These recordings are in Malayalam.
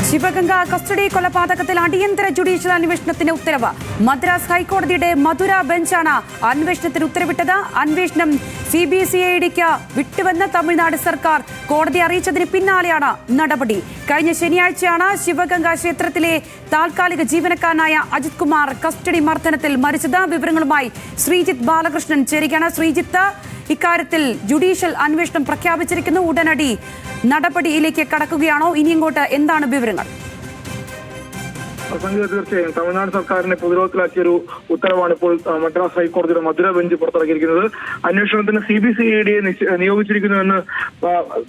ശിവഗംഗ കസ്റ്റഡി കൊലപാതകത്തിൽ അടിയന്തര ജുഡീഷ്യൽ അന്വേഷണത്തിന് ഉത്തരവ്. മദ്രാസ് ഹൈക്കോടതിയുടെ മധുര ബെഞ്ചാണ് അന്വേഷണത്തിന് ഉത്തരവിട്ടത്. അന്വേഷണം CBCIDക്ക് വിട്ടുവെന്ന് തമിഴ്നാട് സർക്കാർ കോടതി അറിയിച്ചതിന് പിന്നാലെയാണ് നടപടി. കഴിഞ്ഞ ശനിയാഴ്ചയാണ് ശിവഗംഗ ക്ഷേത്രത്തിലെ താൽക്കാലിക ജീവനക്കാരനായ അജിത് കുമാർ കസ്റ്റഡി മർദ്ദനത്തിൽ മരിച്ചത്. വിവരങ്ങളുമായി ശ്രീജിത്ത് ബാലകൃഷ്ണൻ ചേരുകയാണ്. ശ്രീജിത്ത്, ഇക്കാര്യത്തിൽ ജുഡീഷ്യൽ അന്വേഷണം പ്രഖ്യാപിച്ചിരിക്കുന്നു. ഉടനടി നടപടിയിലേക്ക് കടക്കുകയാണോ? ഇനി ഇങ്ങോട്ട് എന്താണ് വിവരങ്ങൾ? തീർച്ചയായും തമിഴ്നാട് സർക്കാരിനെ പ്രതിരോധത്തിലാക്കിയ ഒരു ഉത്തരവാണ് ഇപ്പോൾ മദ്രാസ് ഹൈക്കോടതിയുടെ മധുര ബെഞ്ച് പുറത്തിറക്കിയിരിക്കുന്നത്. അന്വേഷണത്തിന് CBCIDയെ നിയോഗിച്ചിരിക്കുന്നുവെന്ന്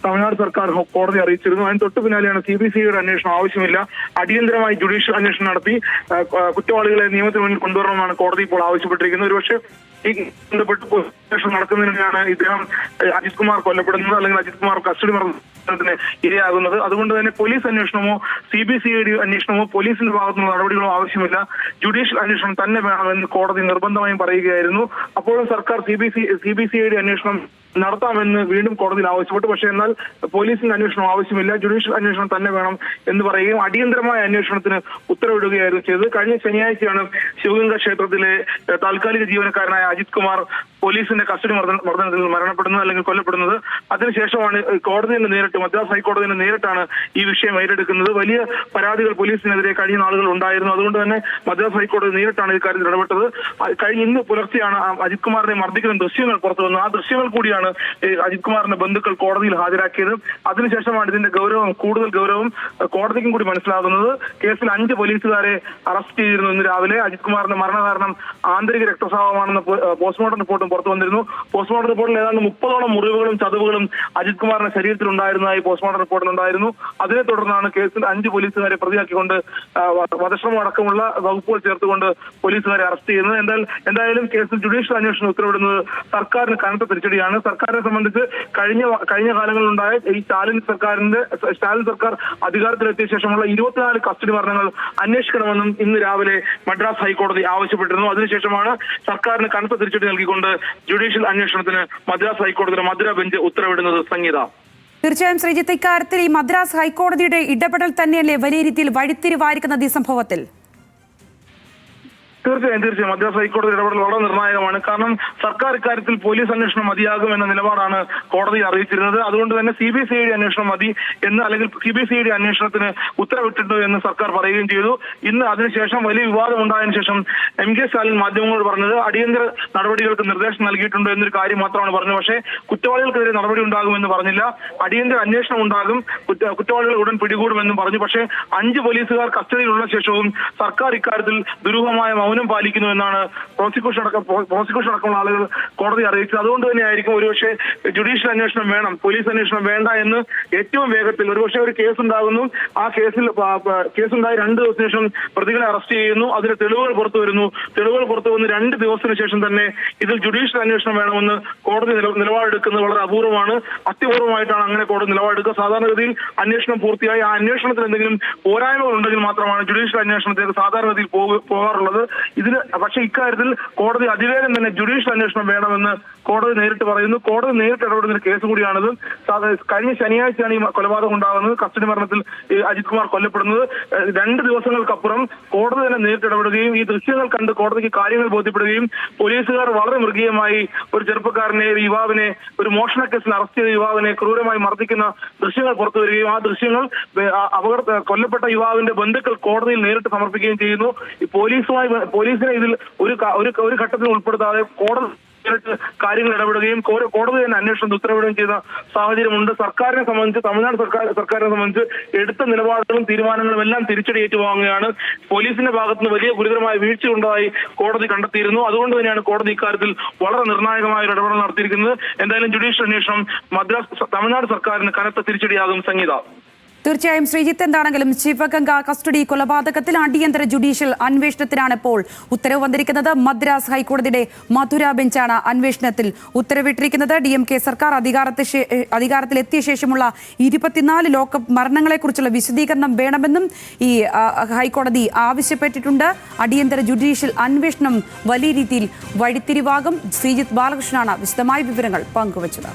തമിഴ്നാട് സർക്കാർ കോടതി അറിയിച്ചിരുന്നു. അതിന് തൊട്ടു പിന്നാലെയാണ് CBCIDയുടെ അന്വേഷണം ആവശ്യമില്ല, അടിയന്തരമായി ജുഡീഷ്യൽ അന്വേഷണം നടത്തി കുറ്റവാളികളെ നിയമത്തിന് മുന്നിൽ കൊണ്ടുവരണമെന്നാണ് കോടതി ഇപ്പോൾ ആവശ്യപ്പെട്ടിരിക്കുന്നത്. ഒരുപക്ഷെ ഈ ബന്ധപ്പെട്ട് അന്വേഷണം നടക്കുന്നതിനാണ് ഇദ്ദേഹം അജിത് കുമാർ കൊല്ലപ്പെടുന്നത്, അല്ലെങ്കിൽ അജിത് കുമാർ കസ്റ്റഡി മർദ്ദനത്തിന് ഇരയാകുന്നത്. അതുകൊണ്ട് തന്നെ പോലീസ് അന്വേഷണമോ CBCID അന്വേഷണമോ പോലീസിന്റെ ഭാഗത്തുനിന്ന് നടപടികളോ ആവശ്യമില്ല, ജുഡീഷ്യൽ അന്വേഷണം തന്നെ വേണമെന്ന് കോടതി നിർബന്ധമായും പറയുകയായിരുന്നു. അപ്പോഴും സർക്കാർ CBCID അന്വേഷണം നടത്താമെന്ന് വീണ്ടും കോടതിയിൽ ആവശ്യപ്പെട്ടു. പക്ഷേ എന്നാൽ പോലീസിന്റെ അന്വേഷണം ആവശ്യമില്ല, ജുഡീഷ്യൽ അന്വേഷണം തന്നെ വേണം എന്ന് പറയുകയും അടിയന്തരമായ അന്വേഷണത്തിന് ഉത്തരവിടുകയായിരുന്നു ചെയ്തത്. കഴിഞ്ഞ ശനിയാഴ്ചയാണ് ശിവഗംഗ ക്ഷേത്രത്തിലെ താൽക്കാലിക ജീവനക്കാരനായ അജിത് കുമാർ പോലീസിന്റെ കസ്റ്റഡി മർദ്ദനത്തിൽ മരണപ്പെടുന്നത് അല്ലെങ്കിൽ കൊല്ലപ്പെടുന്നത്. അതിനുശേഷമാണ് മദ്രാസ് ഹൈക്കോടതിനെ നേരിട്ടാണ് ഈ വിഷയം ഏറ്റെടുക്കുന്നത്. വലിയ പരാതികൾ പോലീസിനെതിരെ കഴിഞ്ഞ നാളുകൾ ഉണ്ടായിരുന്നു. അതുകൊണ്ട് തന്നെ മദ്രാസ് ഹൈക്കോടതി നേരിട്ടാണ് ഇക്കാര്യത്തിൽ ഇടപെട്ടത്. ഇന്ന് പുലർച്ചെയാണ് അജിത് കുമാറിനെ മർദ്ദിക്കുന്ന ദൃശ്യങ്ങൾ പുറത്തു വന്നത്. ആ ദൃശ്യങ്ങൾ കൂടിയാണ് അജിത് കുമാറിന്റെ ബന്ധുക്കൾ കോടതിയിൽ ഹാജരാക്കിയത്. അതിനുശേഷമാണ് ഇതിന്റെ കൂടുതൽ ഗൗരവം കോടതിക്കും കൂടി മനസ്സിലാകുന്നത്. കേസിൽ 5 പോലീസുകാരെ അറസ്റ്റ് ചെയ്തിരുന്നു. ഇന്ന് രാവിലെ അജിത് കുമാറിന്റെ മരണകാരണം ആന്തരിക രക്തസ്രാവമാണെന്ന് പോസ്റ്റ്മോർട്ടം റിപ്പോർട്ടും പുറത്തു വന്നിരുന്നു. പോസ്റ്റ്മോർട്ടം റിപ്പോർട്ടിൽ ഏതാണ്ട് 30ഓളം മുറിവുകളും ചതവുകളും അജിത് കുമാറിന്റെ ശരീരത്തിൽ ഉണ്ടായിരുന്നതായി പോസ്റ്റ്മോർട്ടം റിപ്പോർട്ടിൽ ഉണ്ടായിരുന്നു. അതിനെ തുടർന്നാണ് കേസിൽ 5 പോലീസുകാരെ പ്രതിയാക്കിക്കൊണ്ട് വധശ്രമം അടക്കമുള്ള വകുപ്പുകൾ ചേർത്തുകൊണ്ട് പോലീസുകാരെ അറസ്റ്റ് ചെയ്യുന്നത്. എന്തായാലും കേസിൽ ജുഡീഷ്യൽ അന്വേഷണം ഉത്തരവിടുന്നത് സർക്കാരിന് കനത്ത തിരിച്ചടിയാണ്. സർക്കാരിനെ സംബന്ധിച്ച് കഴിഞ്ഞ കാലങ്ങളിലുണ്ടായ ഈ സ്റ്റാലിൻ സർക്കാർ അധികാരത്തിലെത്തിയ ശേഷമുള്ള 24 കസ്റ്റഡി മരണങ്ങൾ അന്വേഷിക്കണമെന്നും ഇന്ന് രാവിലെ മദ്രാസ് ഹൈക്കോടതി ആവശ്യപ്പെട്ടിരുന്നു. അതിനുശേഷമാണ് സർക്കാരിന് കനത്ത തിരിച്ചടി നൽകിക്കൊണ്ട് ജുഡീഷ്യൽ അന്വേഷണത്തിന് മദ്രാസ് ഹൈക്കോടതിയുടെ മധുര ബെഞ്ച് ഉത്തരവിടുന്നത്. സംഗീത, തീർച്ചയായും ശ്രീജിത്ത്, ഇക്കാര്യത്തിൽ ഈ മദ്രാസ് ഹൈക്കോടതിയുടെ ഇടപെടൽ തന്നെയല്ലേ വലിയ രീതിയിൽ വഴിത്തിരിവായിരിക്കുന്നത് ഈ സംഭവത്തിൽ? തീർച്ചയായും മദ്രാസ് ഹൈക്കോടതി ഇടപെടൽ വളരെ നിർണായകമാണ്. കാരണം സർക്കാർ ഇക്കാര്യത്തിൽ പോലീസ് അന്വേഷണം മതിയാകും എന്ന നിലപാടാണ് കോടതി അറിയിച്ചിരുന്നത്. അതുകൊണ്ട് തന്നെ CBCID അന്വേഷണം മതി എന്ന്, അല്ലെങ്കിൽ CBCID അന്വേഷണത്തിന് ഉത്തരവിട്ടിട്ടുണ്ട് എന്ന് സർക്കാർ പറയുകയും ചെയ്തു. ഇന്ന് അതിനുശേഷം വലിയ വിവാദം ഉണ്ടായതിനു ശേഷം MK സ്റ്റാലിൻ മാധ്യമങ്ങളോട് പറഞ്ഞത് അടിയന്തര നടപടികൾക്ക് നിർദ്ദേശം നൽകിയിട്ടുണ്ട് എന്നൊരു കാര്യം മാത്രമാണ് പറഞ്ഞത്. പക്ഷേ കുറ്റവാളികൾക്കെതിരെ നടപടി ഉണ്ടാകുമെന്ന് പറഞ്ഞില്ല. അടിയന്തര അന്വേഷണം ഉണ്ടാകും, കുറ്റവാളികൾ ഉടൻ പിടികൂടുമെന്നും പറഞ്ഞു. പക്ഷേ 5 പോലീസുകാർ കസ്റ്റഡിയിലുള്ള ശേഷവും സർക്കാർ ഇക്കാര്യത്തിൽ ദുരൂഹമായ മൗനം പാലിക്കുന്നു എന്നാണ് പ്രോസിക്യൂഷൻ അടക്കമുള്ള ആളുകൾ കോടതി അറിയിച്ചത്. അതുകൊണ്ട് തന്നെയായിരിക്കും ഒരുപക്ഷെ ജുഡീഷ്യൽ അന്വേഷണം വേണം, പോലീസ് അന്വേഷണം വേണ്ട എന്ന് ഏറ്റവും വേഗത്തിൽ ഒരുപക്ഷെ ഒരു കേസ് ഉണ്ടാകുന്നു. ആ കേസുണ്ടായി 2 ദിവസത്തിന് ശേഷം പ്രതികളെ അറസ്റ്റ് ചെയ്യുന്നു. അതിന് തെളിവുകൾ പുറത്തു വരുന്നു. തെളിവുകൾ പുറത്തു വന്ന് 2 ദിവസത്തിന് ശേഷം തന്നെ ഇതിൽ ജുഡീഷ്യൽ അന്വേഷണം വേണമെന്ന് കോടതി നിലപാടെടുക്കുന്നത് വളരെ അപൂർവമാണ്. അത്യപൂർവമായിട്ടാണ് അങ്ങനെ കോടതി നിലപാടെടുക്കുക. സാധാരണഗതിയിൽ അന്വേഷണം പൂർത്തിയായി ആ അന്വേഷണത്തിൽ എന്തെങ്കിലും പോരായ്മകൾ ഉണ്ടെങ്കിൽ മാത്രമാണ് ജുഡീഷ്യൽ അന്വേഷണത്തിലേക്ക് സാധാരണഗതിയിൽ പോകാറുള്ളത്. പക്ഷേ ഇക്കാര്യത്തിൽ കോടതി അതിവേഗം തന്നെ ജുഡീഷ്യൽ അന്വേഷണം വേണമെന്ന് കോടതി നേരിട്ട് പറയുന്നു. കോടതി നേരിട്ട് ഇടപെടുന്ന കേസ് കൂടിയാണിത്. കഴിഞ്ഞ ശനിയാഴ്ചയാണ് ഈ കൊലപാതകം ഉണ്ടാകുന്നത്, കസ്റ്റഡി മരണത്തിൽ അജിത് കുമാർ കൊല്ലപ്പെടുന്നത്. 2 ദിവസങ്ങൾക്കപ്പുറം കോടതി തന്നെ നേരിട്ട് ഇടപെടുകയും ഈ ദൃശ്യങ്ങൾ കണ്ട് കോടതിക്ക് കാര്യങ്ങൾ ബോധ്യപ്പെടുകയും പോലീസുകാർ വളരെ മൃഗീയമായി ഒരു ചെറുപ്പക്കാരനെ, യുവാവിനെ, ഒരു മോഷണ കേസിൽ അറസ്റ്റ് ചെയ്ത യുവാവിനെ ക്രൂരമായി മർദ്ദിക്കുന്ന ദൃശ്യങ്ങൾ പുറത്തു വരികയും ആ ദൃശ്യങ്ങൾ കൊല്ലപ്പെട്ട യുവാവിന്റെ ബന്ധുക്കൾ കോടതിയിൽ നേരിട്ട് സമർപ്പിക്കുകയും ചെയ്യുന്നു. ഈ പോലീസിനെ ഇതിൽ ഒരു ഘട്ടത്തിൽ ഉൾപ്പെടുത്താതെ കോടതി കാര്യങ്ങൾ ഇടപെടുകയും കോടതി തന്നെ അന്വേഷണം ഉത്തരവിടുകയും ചെയ്ത സാഹചര്യമുണ്ട്. സർക്കാരിനെ സംബന്ധിച്ച്, തമിഴ്നാട് സർക്കാരിനെ സംബന്ധിച്ച് എടുത്ത നിലപാടുകളും തീരുമാനങ്ങളും എല്ലാം തിരിച്ചടി ഏറ്റുവാങ്ങുകയാണ്. പോലീസിന്റെ ഭാഗത്തുനിന്ന് വലിയ ഗുരുതരമായ വീഴ്ച ഉണ്ടായി കോടതി കണ്ടെത്തിയിരുന്നു. അതുകൊണ്ട് തന്നെയാണ് കോടതി ഇക്കാര്യത്തിൽ വളരെ നിർണായകമായ ഒരു ഇടപെടൽ നടത്തിയിരിക്കുന്നത്. എന്തായാലും ജുഡീഷ്യൽ അന്വേഷണം തമിഴ്നാട് സർക്കാരിന് കനത്ത തിരിച്ചടിയാകും. സംഗീത, തീർച്ചയായും ശ്രീജിത്ത്, എന്താണെങ്കിലും ശിവഗംഗ കസ്റ്റഡി കൊലപാതകത്തിൽ അടിയന്തര ജുഡീഷ്യൽ അന്വേഷണത്തിനാണ് ഇപ്പോൾ ഉത്തരവ് വന്നിരിക്കുന്നത്. മദ്രാസ് ഹൈക്കോടതിയുടെ മധുര ബെഞ്ചാണ് അന്വേഷണത്തിൽ ഉത്തരവിട്ടിരിക്കുന്നത്. DMK സർക്കാർ അധികാരത്തിലെത്തിയ ശേഷമുള്ള 24 ലോക്കപ്പ് മരണങ്ങളെക്കുറിച്ചുള്ള വിശദീകരണം വേണമെന്നും ഈ ഹൈക്കോടതി ആവശ്യപ്പെട്ടിട്ടുണ്ട്. അടിയന്തര ജുഡീഷ്യൽ അന്വേഷണം വലിയ രീതിയിൽ വഴിത്തിരിവാകും. ശ്രീജിത്ത് ബാലകൃഷ്ണനാണ് വിശദമായ വിവരങ്ങൾ പങ്കുവച്ചത്.